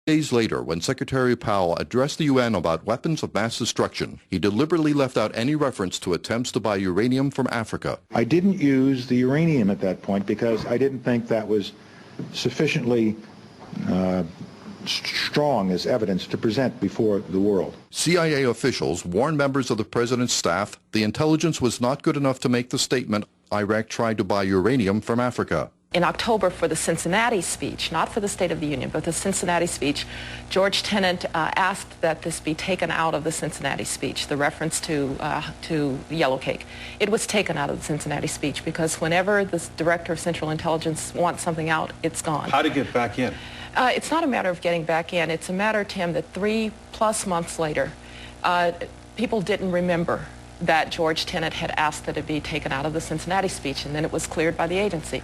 Days later, when Secretary Powell addressed the UN about weapons of mass destruction, he deliberately left out any reference to attempts to buy uranium from Africa. I didn't use the uranium at that point because I didn't think that was sufficiently strong as evidence to present before the world. CIA officials warned members of the president's staff the intelligence was not good enough to make the statement Iraq tried to buy uranium from Africa. In October, for the Cincinnati speech, not for the State of the Union, but the Cincinnati speech, George Tenet asked that this be taken out of the Cincinnati speech, the reference to yellow cake. It was taken out of the Cincinnati speech because whenever the Director of Central Intelligence wants something out, it's gone. How to get back in? It's not a matter of getting back in. It's a matter, Tim, that 3+ months later, people didn't remember that George Tenet had asked that it be taken out of the Cincinnati speech, and then it was cleared by the agency.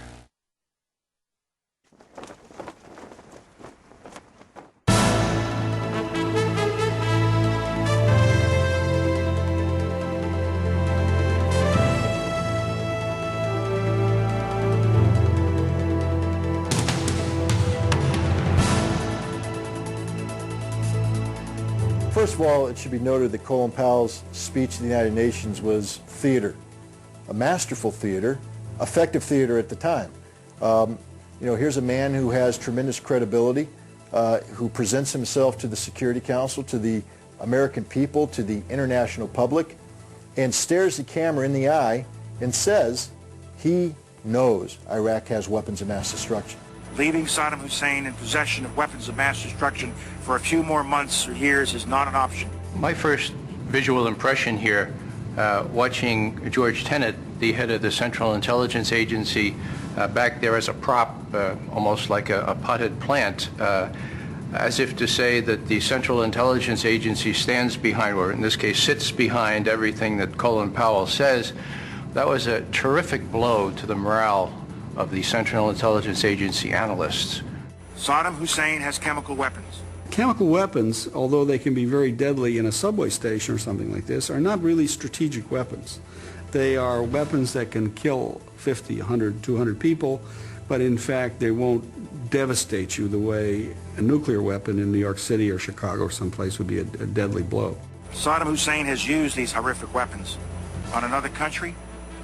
First of all, it should be noted that Colin Powell's speech to the United Nations was theater, a masterful theater, effective theater at the time. Here's a man who has tremendous credibility, who presents himself to the Security Council, to the American people, to the international public, and stares the camera in the eye and says he knows Iraq has weapons of mass destruction. Leaving Saddam Hussein in possession of weapons of mass destruction for a few more months or years is not an option. My first visual impression here, watching George Tenet, the head of the Central Intelligence Agency, back there as a prop, almost like a potted plant, as if to say that the Central Intelligence Agency stands behind, or in this case sits behind, everything that Colin Powell says. That was a terrific blow to the morale of the Central Intelligence Agency analysts. Saddam Hussein has chemical weapons. Chemical weapons, although they can be very deadly in a subway station or something like this, are not really strategic weapons. They are weapons that can kill 50, 100, 200 people, but in fact they won't devastate you the way a nuclear weapon in New York City or Chicago or someplace would be a deadly blow. Saddam Hussein has used these horrific weapons on another country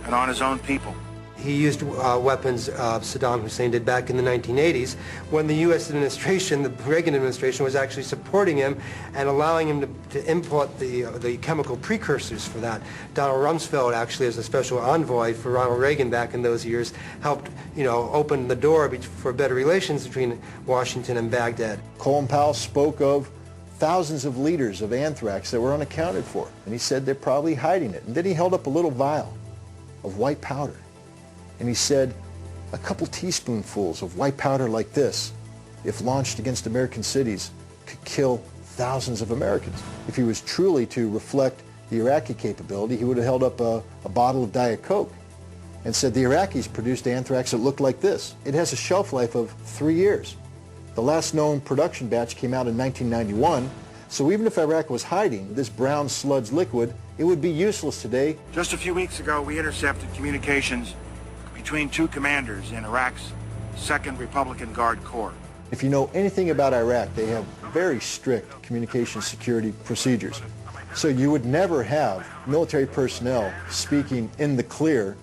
and on his own people. He used weapons Saddam Hussein did back in the 1980s when the U.S. administration, the Reagan administration, was actually supporting him and allowing him to import the chemical precursors for that. Donald Rumsfeld, actually, as a special envoy for Ronald Reagan back in those years, helped, open the door for better relations between Washington and Baghdad. Colin Powell spoke of thousands of liters of anthrax that were unaccounted for, and he said they're probably hiding it. And then he held up a little vial of white powder. And he said, a couple teaspoonfuls of white powder like this, if launched against American cities, could kill thousands of Americans. If he was truly to reflect the Iraqi capability, he would have held up a bottle of Diet Coke and said the Iraqis produced anthrax that looked like this. It has a shelf life of 3 years. The last known production batch came out in 1991, so even if Iraq was hiding this brown sludge liquid, it would be useless today. Just a few weeks ago, we intercepted communications between two commanders in Iraq's 2nd Republican Guard Corps. If you know anything about Iraq, they have very strict communication security procedures. So you would never have military personnel speaking in the clear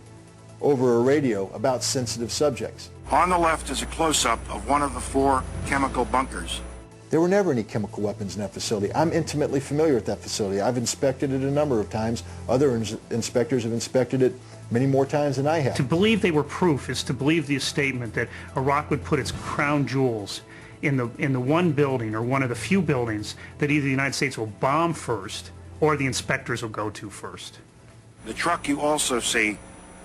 over a radio about sensitive subjects. On the left is a close-up of one of the 4 chemical bunkers. There were never any chemical weapons in that facility. I'm intimately familiar with that facility. I've inspected it a number of times. Other inspectors have inspected it many more times than I have. To believe they were proof is to believe the statement that Iraq would put its crown jewels in the one building or one of the few buildings that either the United States will bomb first or the inspectors will go to first. The truck you also see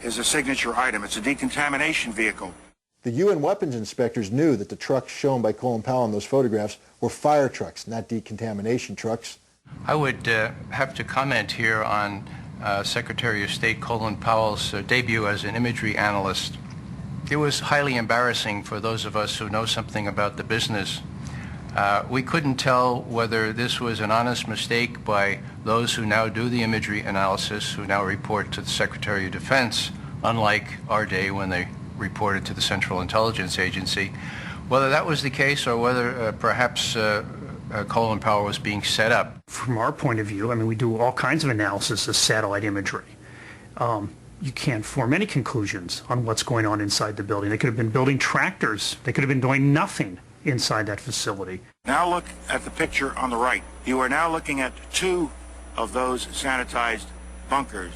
is a signature item. It's a decontamination vehicle. The UN weapons inspectors knew that the trucks shown by Colin Powell in those photographs were fire trucks, not decontamination trucks. I would have to comment here on Secretary of State Colin Powell's debut as an imagery analyst. It was highly embarrassing for those of us who know something about the business. We couldn't tell whether this was an honest mistake by those who now do the imagery analysis, who now report to the Secretary of Defense, unlike our day when they reported to the Central Intelligence Agency, Whether that was the case or whether perhaps Colin Powell was being set up. From our point of view, I mean, we do all kinds of analysis of satellite imagery. You can't form any conclusions on what's going on inside the building. They could have been building tractors. They could have been doing nothing inside that facility. Now look at the picture on the right. You are now looking at two of those sanitized bunkers.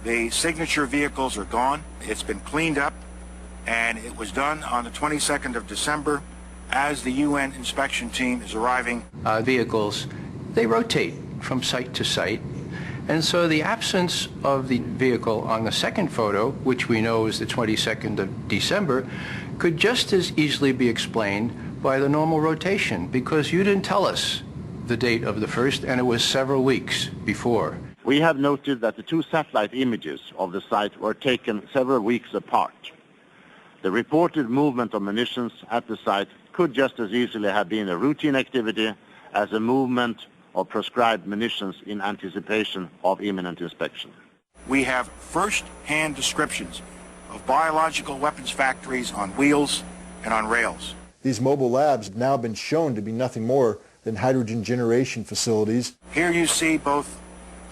The signature vehicles are gone. It's been cleaned up, and it was done on the 22nd of December as the UN inspection team is arriving. Vehicles, they rotate from site to site. And so the absence of the vehicle on the second photo, which we know is the 22nd of December, could just as easily be explained by the normal rotation, because you didn't tell us the date of the first, and it was several weeks before. We have noted that the two satellite images of the site were taken several weeks apart. The reported movement of munitions at the site could just as easily have been a routine activity as a movement of proscribed munitions in anticipation of imminent inspection. We have first-hand descriptions of biological weapons factories on wheels and on rails. These mobile labs have now been shown to be nothing more than hydrogen generation facilities. Here you see both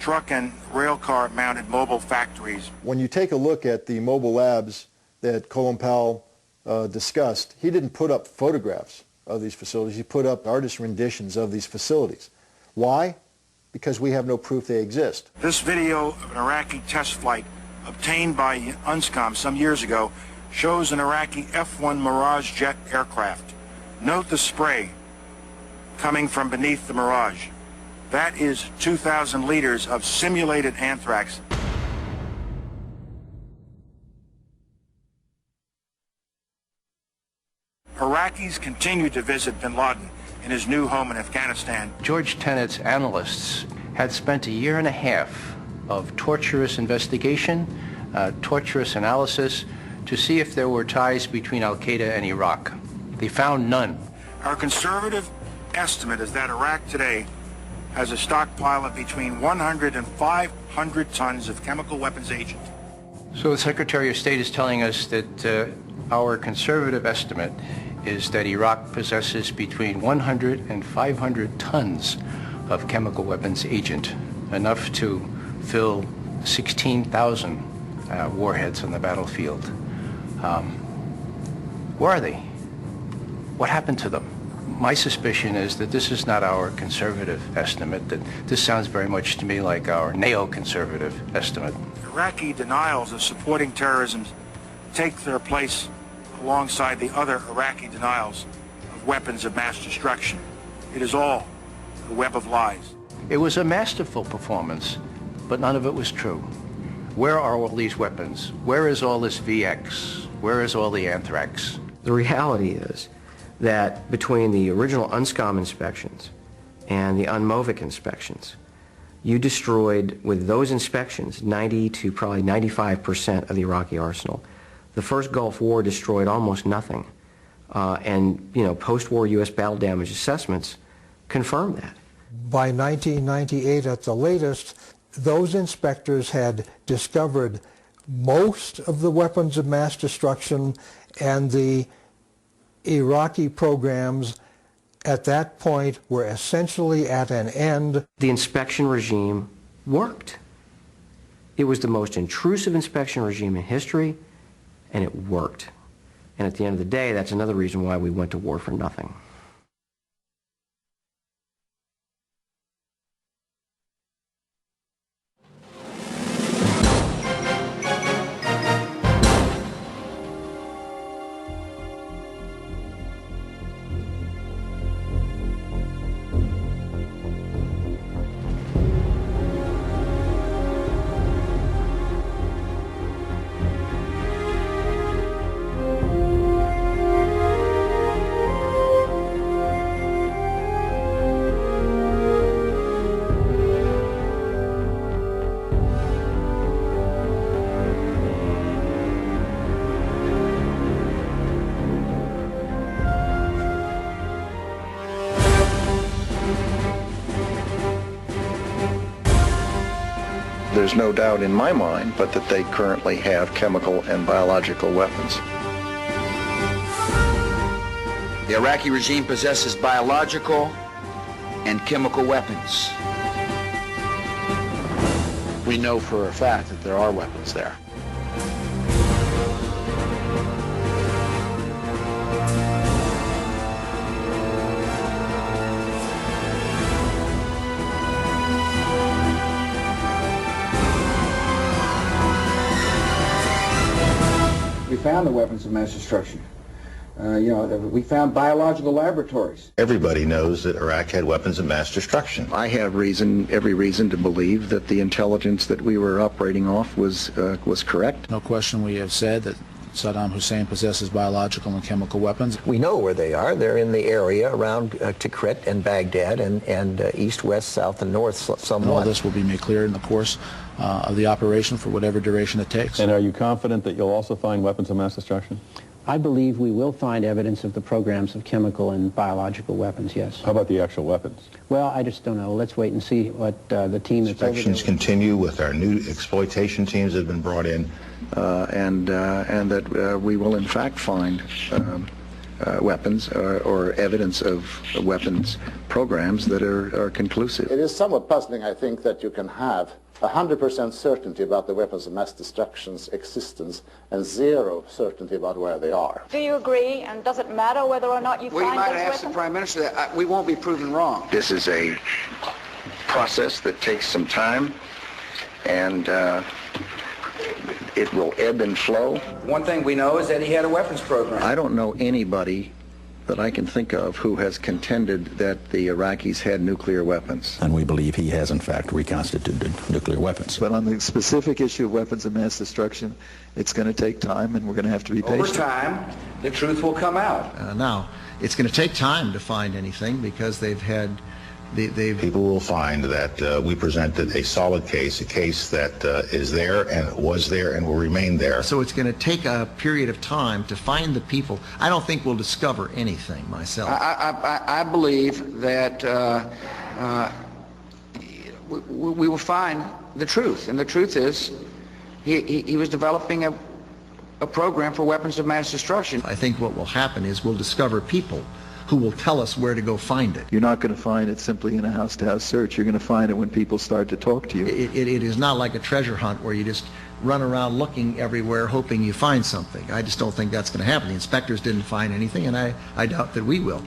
truck and rail car mounted mobile factories. When you take a look at the mobile labs that Colin Powell discussed, he didn't put up photographs of these facilities. He put up artist renditions of these facilities. Why? Because we have no proof they exist. This video of an Iraqi test flight obtained by UNSCOM some years ago shows an Iraqi F-1 Mirage jet aircraft. Note the spray coming from beneath the Mirage. That is 2,000 liters of simulated anthrax. Iraqis continue to visit bin Laden in his new home in Afghanistan. George Tenet's analysts had spent a year and a half of torturous investigation, torturous analysis, to see if there were ties between Al-Qaeda and Iraq. They found none. Our conservative estimate is that Iraq today has a stockpile of between 100 and 500 tons of chemical weapons agent. So the Secretary of State is telling us that our conservative estimate is that Iraq possesses between 100 and 500 tons of chemical weapons agent, enough to fill 16,000 warheads on the battlefield. Where are they? What happened to them? My suspicion is that this is not our conservative estimate, that this sounds very much to me like our neo-conservative estimate. Iraqi denials of supporting terrorism take their place alongside the other Iraqi denials of weapons of mass destruction. It is all a web of lies. It was a masterful performance, but none of it was true. Where are all these weapons? Where is all this VX? Where is all the anthrax? The reality is that between the original UNSCOM inspections and the UNMOVIC inspections, you destroyed, with those inspections, 90 to probably 95% of the Iraqi arsenal. The first Gulf War destroyed almost nothing. And, post-war U.S. battle damage assessments confirm that. By 1998 at the latest, those inspectors had discovered most of the weapons of mass destruction, and the Iraqi programs at that point were essentially at an end. The inspection regime worked. It was the most intrusive inspection regime in history, and it worked. And at the end of the day, that's another reason why we went to war for nothing. There's no doubt in my mind but that they currently have chemical and biological weapons. The Iraqi regime possesses biological and chemical weapons. We know for a fact that there are weapons there. We found the weapons of mass destruction. We found biological laboratories. Everybody knows that Iraq had weapons of mass destruction. I have every reason to believe that the intelligence that we were operating off was correct. No question we have said that Saddam Hussein possesses biological and chemical weapons. We know where they are. They're in the area around Tikrit and Baghdad and east, west, south, and north somewhat. And all this will be made clear in the course of the operation for whatever duration it takes. And are you confident that you'll also find weapons of mass destruction? I believe we will find evidence of the programs of chemical and biological weapons, yes. How about the actual weapons? Well, I just don't know. Let's wait and see what the team that's over there... Inspections continue with our new exploitation teams that have been brought in. And that we will in fact find weapons or evidence of weapons programs that are conclusive. It is somewhat puzzling, I think, that you can have 100% certainty about the weapons of mass destruction's existence and zero certainty about where they are. Do you agree, and does it matter whether or not you find those weapons? We might ask the Prime Minister that. We won't be proven wrong. This is a process that takes some time, and it will ebb and flow. One thing we know is that he had a weapons program. I don't know anybody that I can think of who has contended that the Iraqis had nuclear weapons. And we believe he has in fact reconstituted nuclear weapons. But on the specific issue of weapons of mass destruction, it's going to take time and we're going to have to be patient. Over time, the truth will come out. Now, it's going to take time to find anything because People will find that we presented a solid case, a case that is there and was there and will remain there. So it's going to take a period of time to find the people. I don't think we'll discover anything myself. I believe that we will find the truth, and the truth is he was developing a program for weapons of mass destruction. I think what will happen is we'll discover people who will tell us where to go find it. You're not going to find it simply in a house-to-house search. You're going to find it when people start to talk to you. It is not like a treasure hunt where you just run around looking everywhere hoping you find something. I just don't think that's going to happen. The inspectors didn't find anything, and I doubt that we will.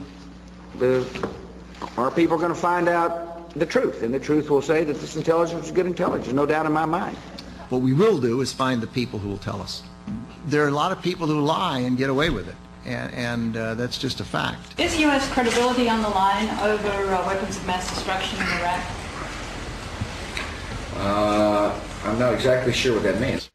Our people are going to find out the truth, and the truth will say that this intelligence is good intelligence, no doubt in my mind. What we will do is find the people who will tell us. There are a lot of people who lie and get away with it. And that's just a fact. Is U.S. credibility on the line over weapons of mass destruction in Iraq? I'm not exactly sure what that means.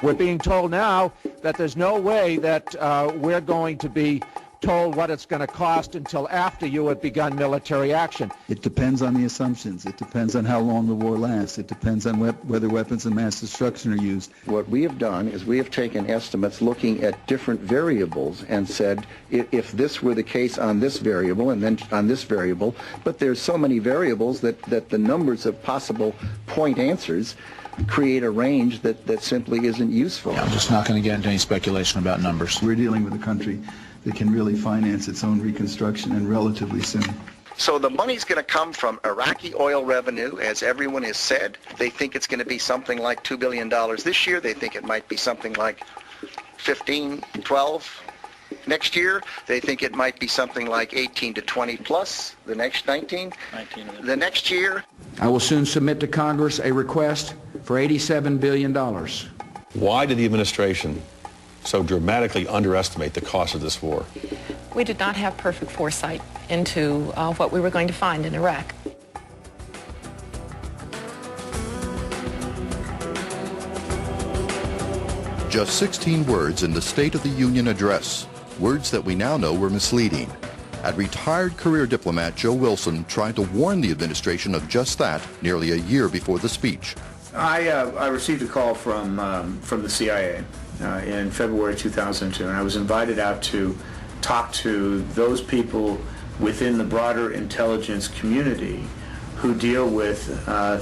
We're being told now that there's no way that we're going to be told what it's going to cost until after you have begun military action. It depends on the assumptions. It depends on how long the war lasts. It depends on whether weapons of mass destruction are used. What we have done is we have taken estimates looking at different variables and said if this were the case on this variable and then on this variable, but there's so many variables that the numbers of possible point answers create a range that simply isn't useful. Yeah, I'm just not going to get into any speculation about numbers. We're dealing with a country that can really finance its own reconstruction and relatively soon. So the money's going to come from Iraqi oil revenue, as everyone has said. They think it's going to be something like $2 billion this year. They think it might be something like 15, 12 next year. They think it might be something like 18 to 20 plus the next 19 the next year. I will soon submit to Congress a request for $87 billion. Why did the administration so dramatically underestimate the cost of this war? We did not have perfect foresight into what we were going to find in Iraq. Just 16 words in the State of the Union address, words that we now know were misleading. And retired career diplomat Joe Wilson tried to warn the administration of just that nearly a year before the speech. I received a call from the CIA in February 2002, and I was invited out to talk to those people within the broader intelligence community who deal with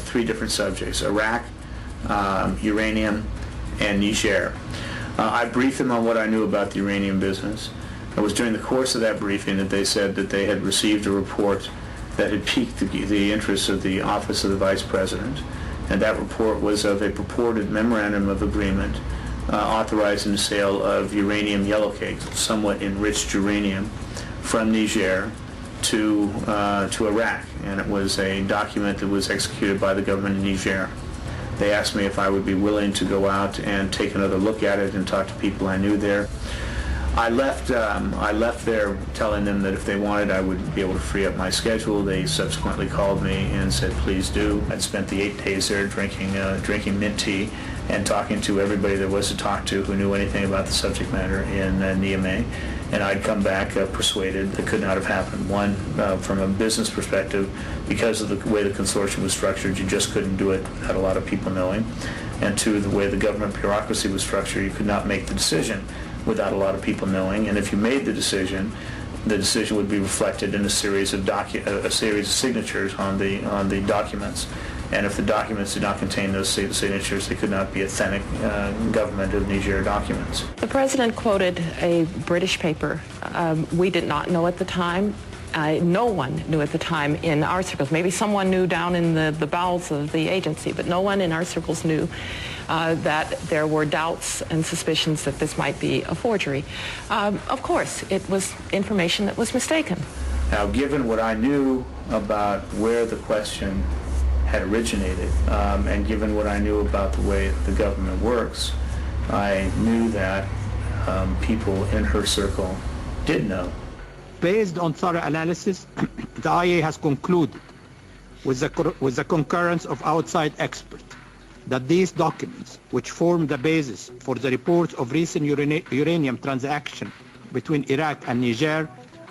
three different subjects: Iraq, uranium, and Niger. I briefed them on what I knew about the uranium business. It was during the course of that briefing that they said that they had received a report that had piqued the interest of the Office of the Vice President, and that report was of a purported memorandum of agreement authorizing the sale of uranium yellowcake, somewhat enriched uranium, from Niger to Iraq, and it was a document that was executed by the government of Niger. They asked me if I would be willing to go out and take another look at it and talk to people I knew there. I left there telling them that if they wanted, I would be able to free up my schedule. They subsequently called me and said, please do. I'd spent the 8 days there drinking mint tea and talking to everybody there was to talk to who knew anything about the subject matter in Niamey. And I'd come back persuaded that could not have happened. One, from a business perspective, because of the way the consortium was structured, you just couldn't do it without a lot of people knowing. And two, the way the government bureaucracy was structured, you could not make the decision without a lot of people knowing. And if you made the decision would be reflected in a series of signatures on the documents. And if the documents did not contain those signatures, they could not be authentic government of Niger documents. The president quoted a British paper. We did not know at the time. No one knew at the time in our circles. Maybe someone knew down in the bowels of the agency, but no one in our circles knew that there were doubts and suspicions that this might be a forgery. Of course, it was information that was mistaken. Now, given what I knew about where the question had originated, and given what I knew about the way the government works, I knew that people in her circle did know. Based on thorough analysis, the IA has concluded, with the concurrence of outside experts, that these documents, which form the basis for the reports of recent uranium transaction between Iraq and Niger,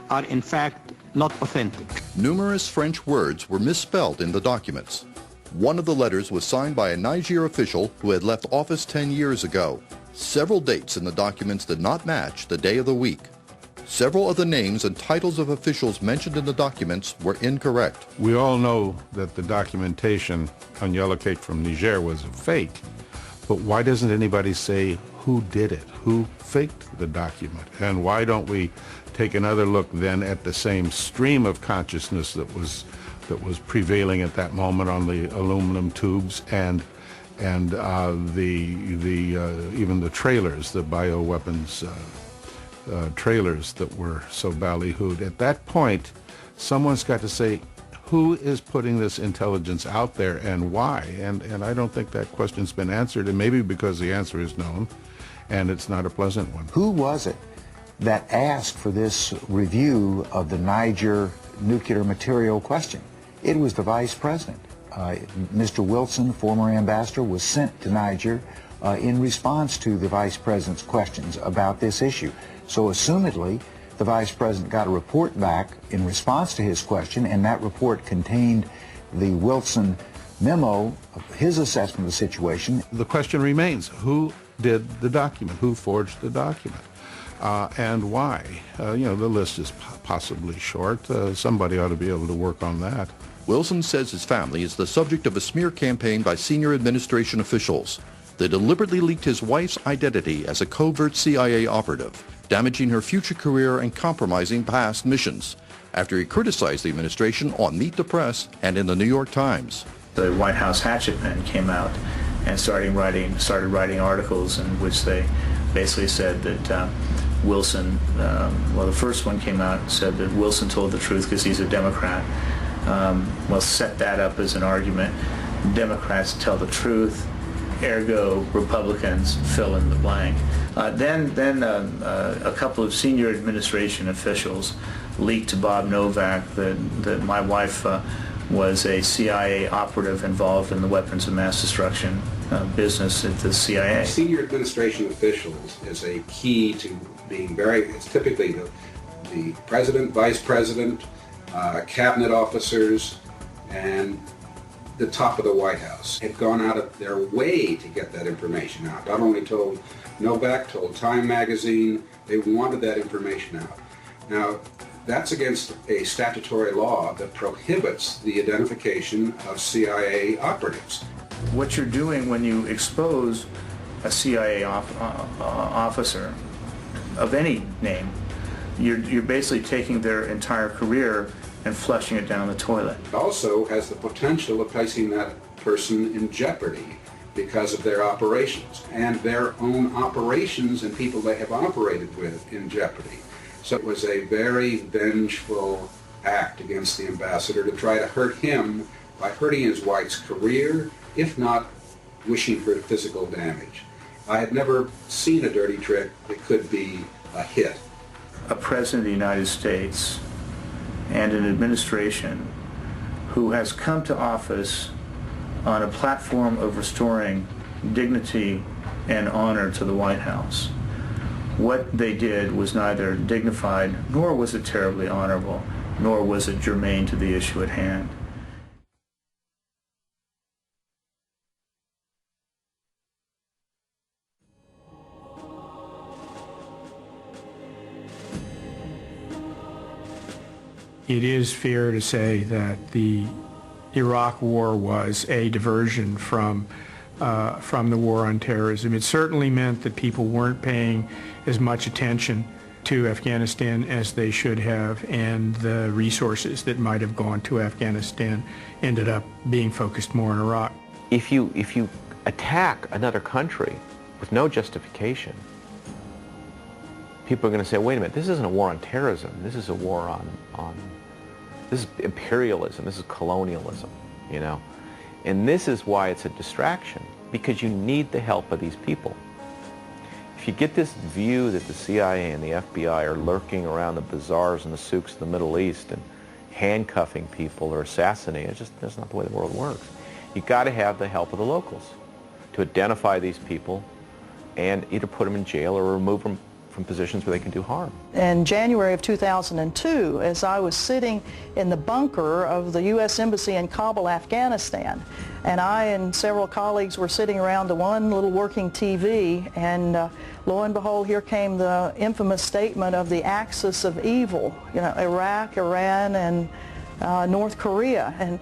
are in fact not authentic. Numerous French words were misspelled in the documents. One of the letters was signed by a Niger official who had left office 10 years ago. Several dates in the documents did not match the day of the week. Several of the names and titles of officials mentioned in the documents were incorrect. We all know that the documentation on yellowcake from Niger was a fake, but why doesn't anybody say who did it, who faked the document? And why don't we take another look then at the same stream of consciousness that was prevailing at that moment on the aluminum tubes and even the trailers, the bioweapons trailers that were so ballyhooed. At that point, someone's got to say, who is putting this intelligence out there and why? And I don't think that question's been answered, and maybe because the answer is known, and it's not a pleasant one. Who was it that asked for this review of the Niger nuclear material question? It was the Vice President. Mr. Wilson, former ambassador, was sent to Niger in response to the Vice President's questions about this issue. So assumedly, the Vice President got a report back in response to his question, and that report contained the Wilson memo, his assessment of the situation. The question remains, who did the document? Who forged the document? And why? The list is possibly short. Somebody ought to be able to work on that. Wilson says his family is the subject of a smear campaign by senior administration officials. They deliberately leaked his wife's identity as a covert CIA operative, damaging her future career and compromising past missions, after he criticized the administration on Meet the Press and in the New York Times. The White House hatchet men came out and started writing articles in which they basically said that Wilson, the first one came out and said that Wilson told the truth because he's a Democrat. Set that up as an argument. Democrats tell the truth, ergo Republicans fill in the blank. Then a couple of senior administration officials leaked to Bob Novak that my wife was a CIA operative involved in the weapons of mass destruction business at the CIA. Senior administration officials is a key to being it's typically the president, vice president, cabinet officers, and the top of the White House have gone out of their way to get that information out. Not only told Novak, told Time magazine, they wanted that information out. Now, That's against a statutory law that prohibits the identification of CIA operatives. What you're doing when you expose a CIA officer of any name, you're basically taking their entire career and flushing it down the toilet. It also has the potential of placing that person in jeopardy because of their operations, and their own operations and people they have operated with in jeopardy. So it was a very vengeful act against the ambassador to try to hurt him by hurting his wife's career, if not wishing for physical damage. I had never seen a dirty trick that could be a hit. A president of the United States and an administration who has come to office on a platform of restoring dignity and honor to the White House. What they did was neither dignified, nor was it terribly honorable, nor was it germane to the issue at hand. It is fair to say that the Iraq War was a diversion from the war on terrorism. It certainly meant that people weren't paying as much attention to Afghanistan as they should have, and the resources that might have gone to Afghanistan ended up being focused more in Iraq. If you attack another country with no justification, people are going to say, wait a minute, this isn't a war on terrorism, this is a war on this is imperialism, this is colonialism, you know. And this is why it's a distraction, because you need the help of these people. If you get this view that the CIA and the FBI are lurking around the bazaars and the souks of the Middle East and handcuffing people or assassinating, that's not the way the world works. You've got to have the help of the locals to identify these people and either put them in jail or remove them from positions where they can do harm. In January of 2002, as I was sitting in the bunker of the U.S. Embassy in Kabul, Afghanistan, and I and several colleagues were sitting around the one little working TV, and lo and behold, here came the infamous statement of the axis of evil, you know, Iraq, Iran, and North Korea. And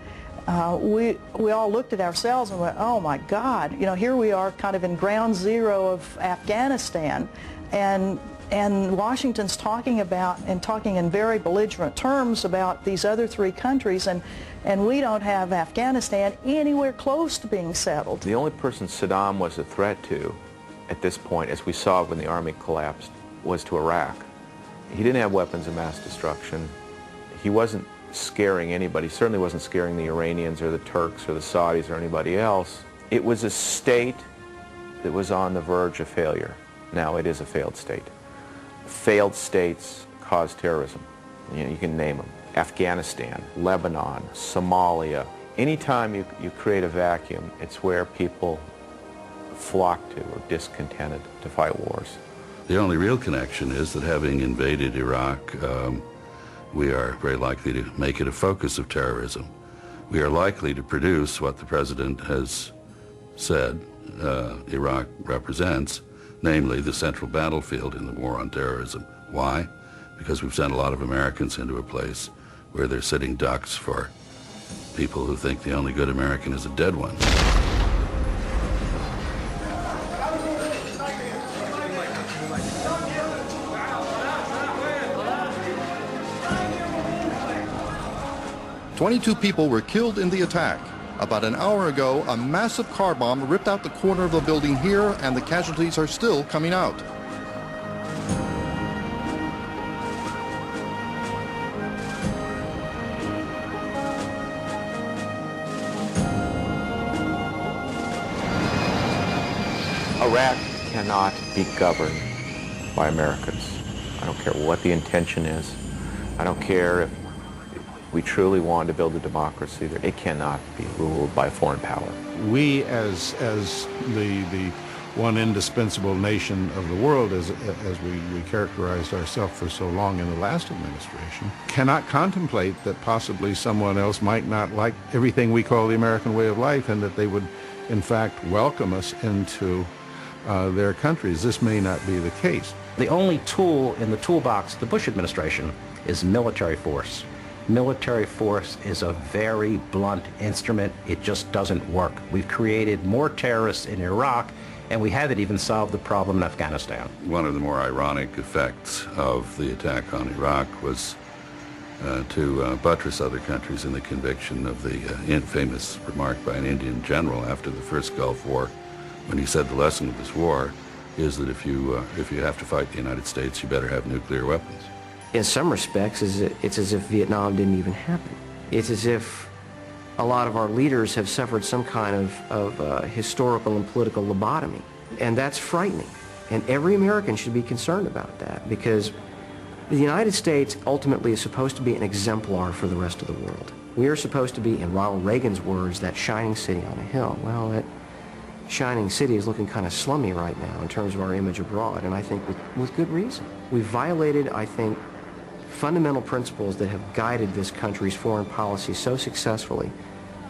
we all looked at ourselves and went, oh my God, you know, here we are kind of in ground zero of Afghanistan. And Washington's talking about and talking in very belligerent terms about these other three countries, and we don't have Afghanistan anywhere close to being settled. The only person Saddam was a threat to at this point, as we saw when the army collapsed, was to Iraq. He didn't have weapons of mass destruction. He wasn't scaring anybody. He certainly wasn't scaring the Iranians or the Turks or the Saudis or anybody else. It was a state that was on the verge of failure. Now it is a failed state. Failed states cause terrorism. You can name them. Afghanistan, Lebanon, Somalia. Anytime you create a vacuum, it's where people flock to or discontented to fight wars. The only real connection is that having invaded Iraq, we are very likely to make it a focus of terrorism. We are likely to produce what the President has said Iraq represents, namely the central battlefield in the war on terrorism. Why? Because we've sent a lot of Americans into a place where they're sitting ducks for people who think the only good American is a dead one. "22 people were killed in the attack. About an hour ago, a massive car bomb ripped out the corner of the building here, and the casualties are still coming out." Iraq cannot be governed by Americans. I don't care what the intention is. I don't care if we truly want to build a democracy. It cannot be ruled by foreign power. We, as the one indispensable nation of the world, as we characterized ourselves for so long in the last administration, cannot contemplate that possibly someone else might not like everything we call the American way of life, and that they would, in fact, welcome us into their countries. This may not be the case. The only tool in the toolbox of the Bush administration is military force. Military force is a very blunt instrument. It just doesn't work. We've created more terrorists in Iraq, and we haven't even solved the problem in Afghanistan. One of the more ironic effects of the attack on Iraq was to buttress other countries in the conviction of the infamous remark by an Indian general after the first Gulf War, when he said the lesson of this war is that if you have to fight the United States, you better have nuclear weapons. In some respects, it's as if Vietnam didn't even happen. It's as if a lot of our leaders have suffered some kind of historical and political lobotomy. And that's frightening. And every American should be concerned about that, because the United States ultimately is supposed to be an exemplar for the rest of the world. We are supposed to be, in Ronald Reagan's words, that shining city on a hill. Well, that shining city is looking kind of slummy right now in terms of our image abroad, and I think with good reason. We've violated, I think, fundamental principles that have guided this country's foreign policy so successfully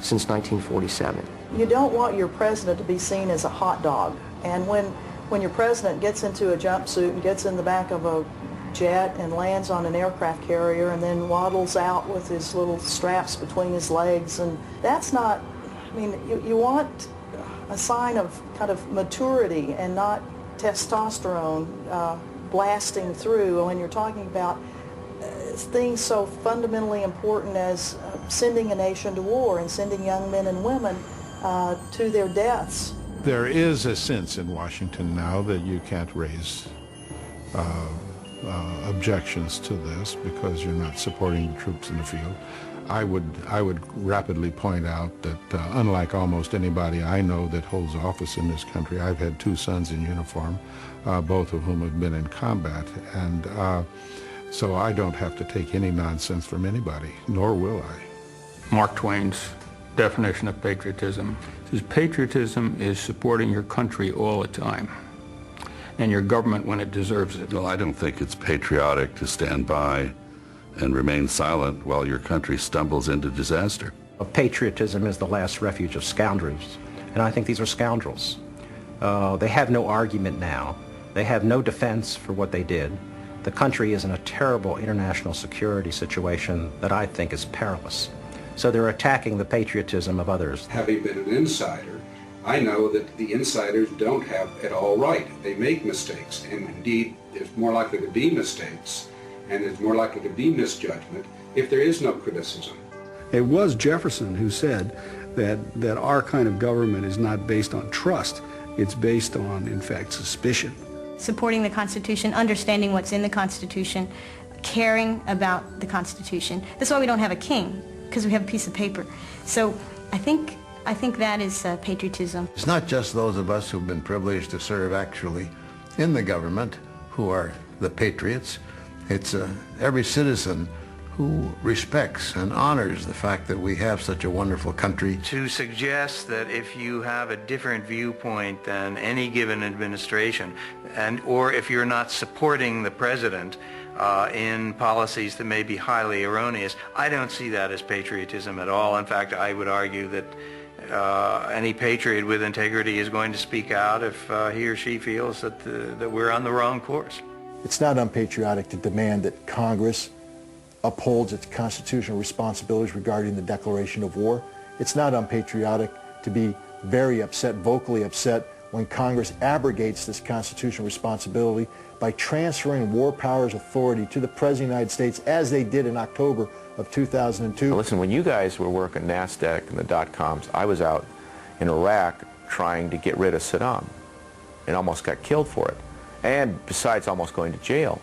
since 1947. You don't want your president to be seen as a hot dog. And when your president gets into a jumpsuit and gets in the back of a jet and lands on an aircraft carrier and then waddles out with his little straps between his legs, and that's not, I mean, you want a sign of kind of maturity and not testosterone blasting through when you're talking about things so fundamentally important as sending a nation to war and sending young men and women to their deaths. There is a sense in Washington now that you can't raise objections to this because you're not supporting the troops in the field. I would rapidly point out that unlike almost anybody I know that holds office in this country, I've had two sons in uniform, both of whom have been in combat, and so I don't have to take any nonsense from anybody, nor will I. Mark Twain's definition of patriotism is patriotism is supporting your country all the time and your government when it deserves it. Well, I don't think it's patriotic to stand by and remain silent while your country stumbles into disaster. Patriotism is the last refuge of scoundrels, and I think these are scoundrels. They have no argument now. They have no defense for what they did. The country is in a terrible international security situation that I think is perilous. So they're attacking the patriotism of others. Having been an insider, I know that the insiders don't have it all right. They make mistakes, and indeed there's more likely to be mistakes and there's more likely to be misjudgment if there is no criticism. It was Jefferson who said that our kind of government is not based on trust. It's based on, in fact, suspicion. Supporting the Constitution, understanding what's in the Constitution, caring about the Constitution. That's why we don't have a king, because we have a piece of paper. So I think that is patriotism. It's not just those of us who've been privileged to serve actually in the government who are the patriots. It's every citizen who respects and honors the fact that we have such a wonderful country. To suggest that if you have a different viewpoint than any given administration, or if you're not supporting the president in policies that may be highly erroneous, I don't see that as patriotism at all. In fact, I would argue that any patriot with integrity is going to speak out if he or she feels that we're on the wrong course. It's not unpatriotic to demand that Congress upholds its constitutional responsibilities regarding the declaration of war. It's not unpatriotic to be very upset, vocally upset, when Congress abrogates this constitutional responsibility by transferring war powers authority to the President of the United States, as they did in October of 2002. Listen, when you guys were working NASDAQ and the dot-coms, I was out in Iraq trying to get rid of Saddam and almost got killed for it. And besides, almost going to jail.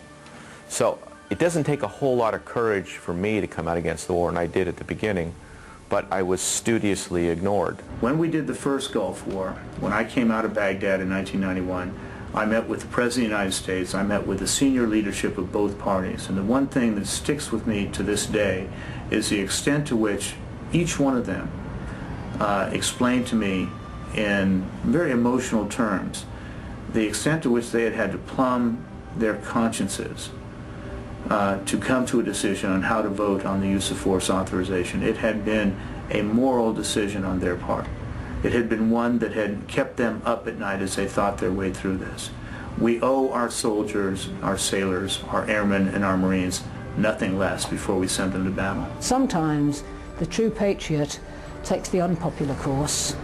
So it doesn't take a whole lot of courage for me to come out against the war, and I did at the beginning, but I was studiously ignored. When we did the first Gulf War, when I came out of Baghdad in 1991, I met with the President of the United States, I met with the senior leadership of both parties, and the one thing that sticks with me to this day is the extent to which each one of them explained to me in very emotional terms the extent to which they had to plumb their consciences to come to a decision on how to vote on the use of force authorization. It had been a moral decision on their part. It had been one that had kept them up at night as they thought their way through this. We owe our soldiers, our sailors, our airmen, and our Marines nothing less before we sent them to battle. Sometimes the true patriot takes the unpopular course,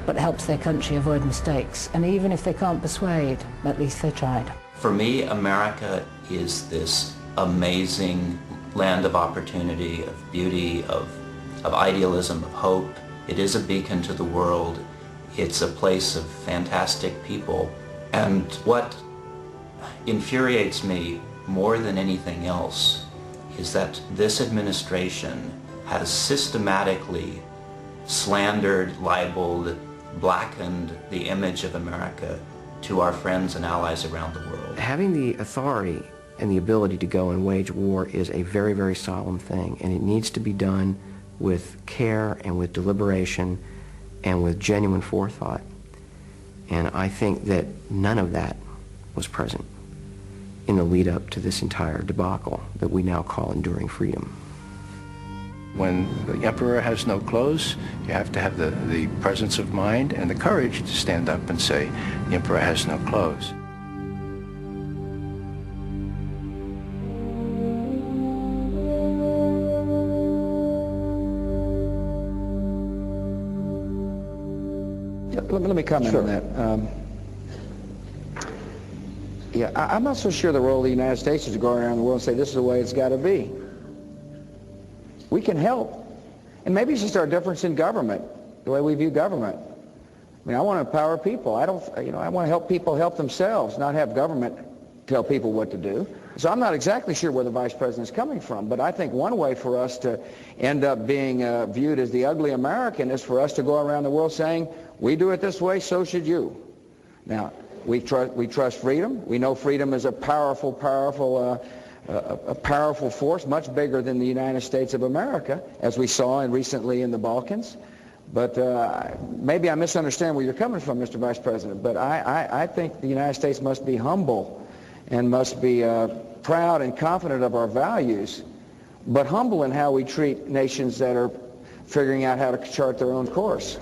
but helps their country avoid mistakes. And even if they can't persuade, at least they tried. For me, America is this amazing land of opportunity, of beauty, of idealism, of hope. It is a beacon to the world. It's a place of fantastic people. And what infuriates me more than anything else is that this administration has systematically slandered, libeled, blackened the image of America to our friends and allies around the world. Having the authority and the ability to go and wage war is a very, very solemn thing, and it needs to be done with care and with deliberation and with genuine forethought. And I think that none of that was present in the lead up to this entire debacle that we now call enduring freedom. When the emperor has no clothes, you have to have the presence of mind and the courage to stand up and say, the emperor has no clothes. Let me comment on that. I'm not so sure the role of the United States is to go around the world and say this is the way it's got to be. We can help. And maybe it's just our difference in government, the way we view government. I mean, I want to empower people. I want to help people help themselves, not have government tell people what to do. So I'm not exactly sure where the Vice President is coming from, but I think one way for us to end up being viewed as the ugly American is for us to go around the world saying, we do it this way, so should you. Now, we trust freedom. We know freedom is a powerful force, much bigger than the United States of America, as we saw recently in the Balkans. But maybe I misunderstand where you're coming from, Mr. Vice President, but I think the United States must be humble and must be proud and confident of our values, but humble in how we treat nations that are figuring out how to chart their own course.